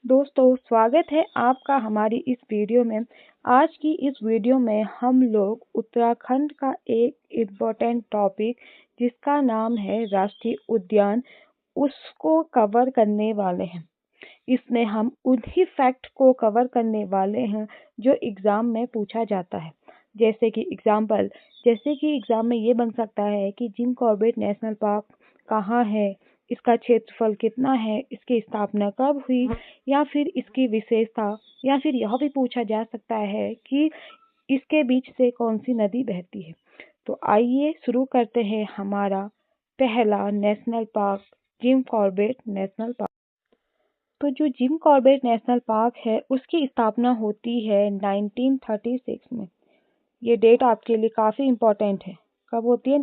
दोस्तों स्वागत है आपका हमारी इस वीडियो में। आज की इस वीडियो में हम लोग उत्तराखंड का एक इम्पोर्टेंट टॉपिक जिसका नाम है राष्ट्रीय उद्यान उसको कवर करने वाले हैं। इसमें हम उन्हीं फैक्ट को कवर करने वाले हैं जो एग्ज़ाम में पूछा जाता है। जैसे कि एग्ज़ाम में ये बन सकता है कि जिम कॉर्बेट नेशनल पार्क कहाँ है, इसका क्षेत्रफल कितना है, इसकी स्थापना कब हुई, या फिर इसकी विशेषता, या फिर यह भी पूछा जा सकता है कि इसके बीच से कौन सी नदी बहती है। तो आइए शुरू करते हैं हमारा पहला national park, Jim Corbett national park. तो जो जिम कॉर्बेट नेशनल पार्क है उसकी स्थापना होती है 1936 में। ये डेट आपके लिए काफ़ी इम्पोर्टेंट है। कब होती है?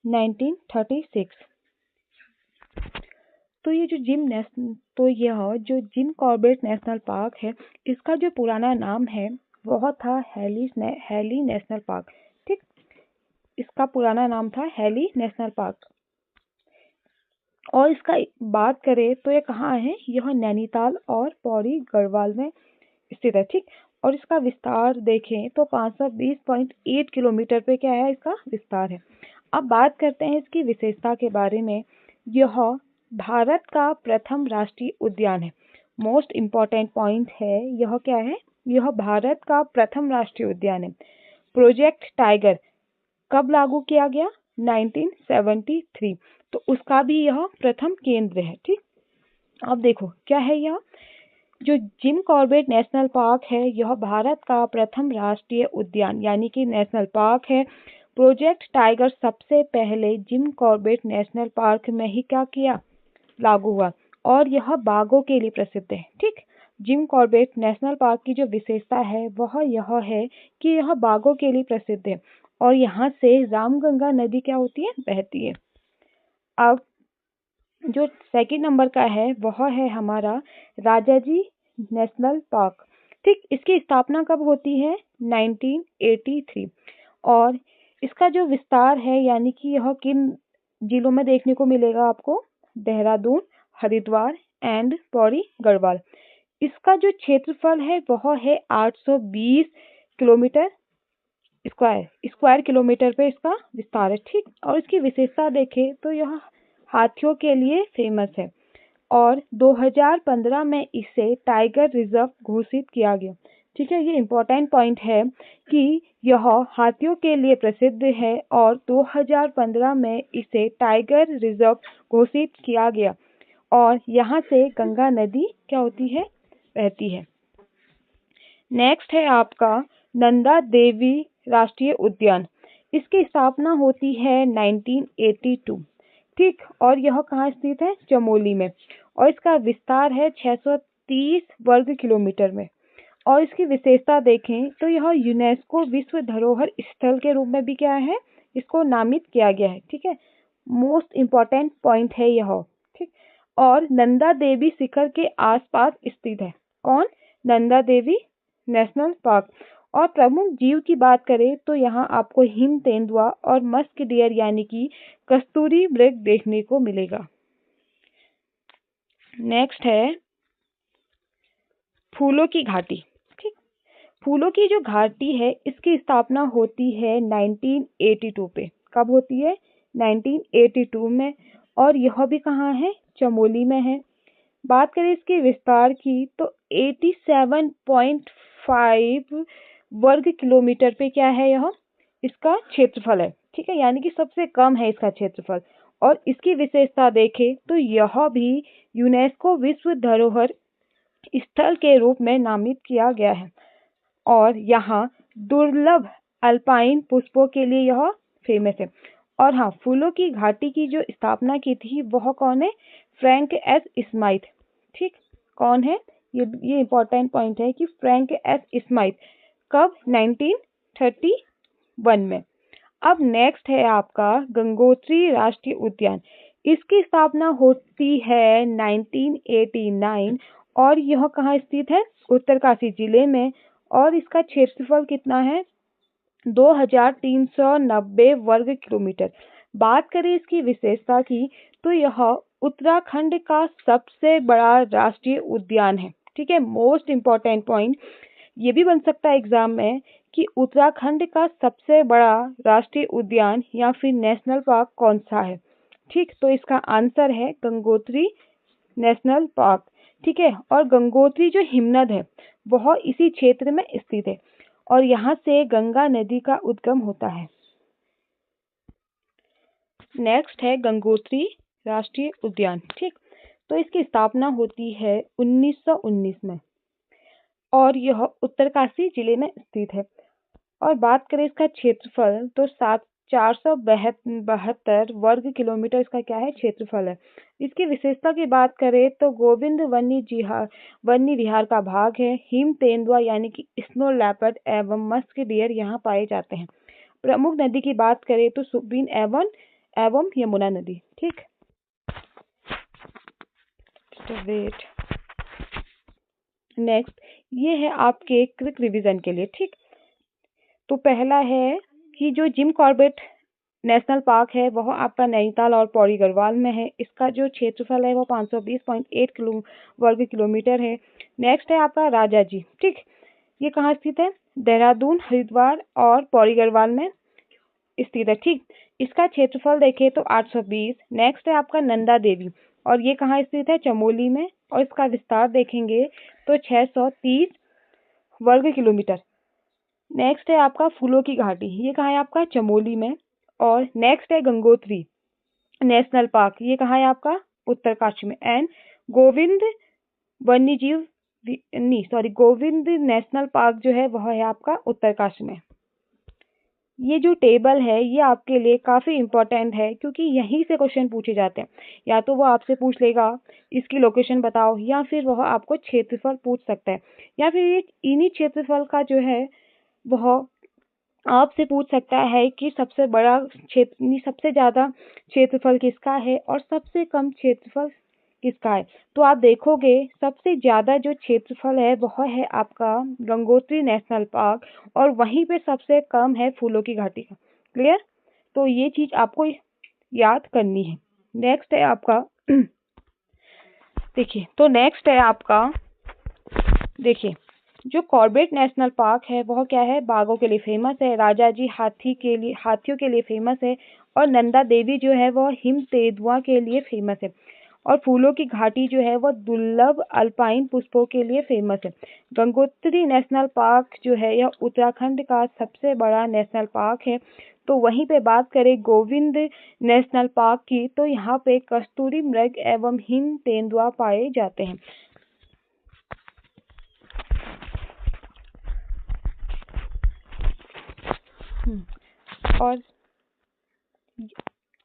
1936। तो यह जो जिम कॉर्बेट नेशनल पार्क है इसका जो पुराना नाम है वह था हेली नेशनल पार्क। ठीक, इसका पुराना नाम था हेली नेशनल पार्क। और इसका बात करें तो ये कहाँ है? यह नैनीताल और पौड़ी गढ़वाल में स्थित है। ठीक, और इसका विस्तार देखें तो 520.8 किलोमीटर पे क्या है? इसका विस्तार है। अब बात करते हैं इसकी विशेषता के बारे में। यह भारत का प्रथम राष्ट्रीय उद्यान है। मोस्ट इम्पॉर्टेंट पॉइंट है, यह क्या है? यह भारत का प्रथम राष्ट्रीय उद्यान है। प्रोजेक्ट टाइगर कब लागू किया गया? 1973। तो उसका भी यह प्रथम केंद्र है। ठीक, अब देखो क्या है यह जो जिम कॉर्बेट नेशनल पार्क है, यह भारत का प्रथम राष्ट्रीय उद्यान यानी कि नेशनल पार्क है। प्रोजेक्ट टाइगर सबसे पहले जिम कॉर्बेट नेशनल पार्क में ही क्या किया? लागू हुआ, और यह बाघों के लिए प्रसिद्ध है। ठीक, जिम कॉर्बेट नेशनल पार्क की जो विशेषता है वह यह है कि यह बाघों के लिए प्रसिद्ध है और यहाँ से रामगंगा नदी क्या होती है? बहती है। अब जो सेकंड नंबर का है वह है हमारा राजाजी नेशनल पार्क। ठीक, इसकी स्थापना कब होती है? 1983। और इसका जो विस्तार है यानी कि यह किन जिलों में देखने को मिलेगा आपको? देहरादून, हरिद्वार एंड पौड़ी गढ़वाल। इसका जो क्षेत्रफल है वह है 820 किलोमीटर स्क्वायर किलोमीटर पे इसका विस्तार है। ठीक, और इसकी विशेषता देखें तो यह हाथियों के लिए फेमस है और 2015 में इसे टाइगर रिजर्व घोषित किया गया। ठीक है, ये इम्पोर्टेंट पॉइंट है कि यह हाथियों के लिए प्रसिद्ध है और 2015 में इसे टाइगर रिजर्व घोषित किया गया और यहाँ से गंगा नदी क्या होती है? बहती है। नेक्स्ट है आपका नंदा देवी राष्ट्रीय उद्यान। इसकी स्थापना होती है 1982। ठीक, और यह कहाँ स्थित है? चमोली में, और इसका विस्तार है 630 वर्ग किलोमीटर में। और इसकी विशेषता देखें तो यह यूनेस्को विश्व धरोहर स्थल के रूप में भी क्या है? इसको नामित किया गया है। ठीक है, मोस्ट इम्पोर्टेंट पॉइंट है यह। ठीक, और नंदा देवी शिखर के आसपास स्थित है। कौन? Nanda Devi national park. और प्रमुख जीव की बात करें तो यहाँ आपको हिम तेंदुआ और मस्क डियर यानी कि कस्तूरी मृग देखने को मिलेगा। नेक्स्ट है फूलों की घाटी। ठीक, फूलों की जो घाटी है इसकी स्थापना होती है 1982 पे। कब होती है? 1982 में, और यह भी कहाँ है? चमोली में है। बात करें इसके विस्तार की तो 87.5 वर्ग किलोमीटर पे क्या है? यह इसका क्षेत्रफल है। ठीक है, यानी कि सबसे कम है इसका क्षेत्रफल। और इसकी विशेषता देखें तो यह भी यूनेस्को विश्व धरोहर स्थल के रूप में नामित किया गया है और यहाँ दुर्लभ अल्पाइन पुष्पों के लिए यह फेमस है। और हाँ, फूलों की घाटी की जो स्थापना की थी वह कौन है? Frank S Smythe. ठीक, कौन है? ये इम्पोर्टेंट पॉइंट है कि फ्रैंक एस स्माइथ। कब? 1931 में। अब नेक्स्ट है आपका गंगोत्री राष्ट्रीय उद्यान। इसकी स्थापना होती है 1989 और यह कहाँ स्थित है? उत्तरकाशी जिले में, और इसका क्षेत्रफल कितना है? 2390 वर्ग किलोमीटर। बात करें इसकी विशेषता की तो यह उत्तराखंड का सबसे बड़ा राष्ट्रीय उद्यान है। ठीक है, मोस्ट इम्पॉर्टेंट पॉइंट ये भी बन सकता है एग्जाम में कि उत्तराखंड का सबसे बड़ा राष्ट्रीय उद्यान या फिर नेशनल पार्क कौन सा है। ठीक, तो इसका आंसर है गंगोत्री नेशनल पार्क। ठीक है, और गंगोत्री जो हिमनद है वह इसी क्षेत्र में स्थित है और यहाँ से गंगा नदी का उद्गम होता है। नेक्स्ट है गंगोत्री राष्ट्रीय उद्यान। ठीक, तो इसकी स्थापना होती है 1919 में और यह उत्तरकाशी जिले में स्थित है। और बात करें इसका क्षेत्रफल तो 472 वर्ग किलोमीटर इसका क्या है, क्षेत्रफल है। इसकी विशेषता की बात करें तो गोविंद वन्य विहार का भाग है। हिम तेंदुआ यानी कि स्नो लेपर्ड एवं मस्क डियर यहाँ पाए जाते हैं। प्रमुख नदी की बात करें तो सुबीन एवं यमुना नदी। ठीक, तो वेट नेक्स्ट ये है आपके क्विक रिवीजन के लिए। ठीक, तो पहला है कि जो जिम कॉर्बेट नेशनल पार्क है वह आपका नैनीताल और पौड़ी गढ़वाल में है। इसका जो क्षेत्रफल है वो 520.8 वर्ग किलोमीटर है। नेक्स्ट है आपका राजा जी। ठीक, ये कहाँ स्थित है, देहरादून, हरिद्वार और पौड़ी गढ़वाल में स्थित है। ठीक, इसका क्षेत्रफल देखें तो 820। नेक्स्ट है आपका नंदा देवी और ये कहाँ स्थित है, चमोली में, और इसका विस्तार देखेंगे तो 630 वर्ग किलोमीटर। नेक्स्ट है आपका फूलों की घाटी, ये कहाँ है आपका, चमोली में। और नेक्स्ट है गंगोत्री नेशनल पार्क, ये कहाँ है आपका, उत्तरकाशी में। And Govind Govind national park जो है वह है आपका उत्तरकाशी में। ये जो टेबल है ये आपके लिए काफ़ी इम्पोर्टेंट है क्योंकि यहीं से क्वेश्चन पूछे जाते हैं। या तो वो आपसे पूछ लेगा इसकी लोकेशन बताओ, या फिर वह आपको क्षेत्रफल पूछ सकता है, या फिर ये इन्हीं क्षेत्रफल का जो है वह आपसे पूछ सकता है कि सबसे बड़ा क्षेत्र, सबसे ज़्यादा क्षेत्रफल किसका है और सबसे कम क्षेत्रफल किसका है। तो आप देखोगे सबसे ज़्यादा जो क्षेत्रफल है वह है आपका गंगोत्री नेशनल पार्क और वहीं पे सबसे कम है फूलों की घाटी का। क्लियर, तो ये चीज़ आपको याद करनी है। नेक्स्ट है आपका देखिए, तो नेक्स्ट है आपका देखिए जो कॉर्बेट नेशनल पार्क है वह क्या है, बाघों के लिए फेमस है। राजा जी हाथियों के लिए फेमस है। और नंदा देवी जो है वह हिम तेंदुआ के लिए फेमस है। और फूलों की घाटी जो है वह दुर्लभ अल्पाइन पुष्पों के लिए फेमस है। गंगोत्री नेशनल पार्क जो है यह उत्तराखंड का सबसे बड़ा नेशनल पार्क है। तो वहीं पे बात करें गोविंद नेशनल पार्क की तो यहाँ पे कस्तूरी मृग एवं हिम तेंदुआ पाए जाते हैं। और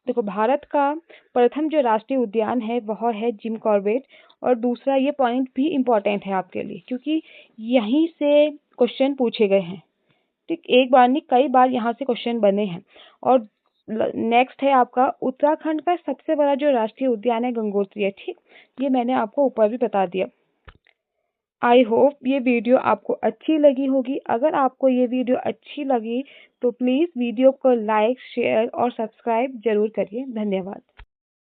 देखो भारत का प्रथम जो राष्ट्रीय उद्यान है वह है जिम कॉर्बेट। और दूसरा ये पॉइंट भी इम्पोर्टेंट है आपके लिए क्योंकि यहीं से क्वेश्चन पूछे गए हैं। ठीक, एक बार नहीं कई बार यहाँ से क्वेश्चन बने हैं। और नेक्स्ट है आपका उत्तराखंड का सबसे बड़ा जो राष्ट्रीय उद्यान है गंगोत्री है। ठीक, ये मैंने आपको ऊपर भी बता दिया। आई होप ये वीडियो आपको अच्छी लगी होगी। अगर आपको ये वीडियो अच्छी लगी तो प्लीज़ वीडियो को लाइक, शेयर और सब्सक्राइब जरूर करिए। धन्यवाद।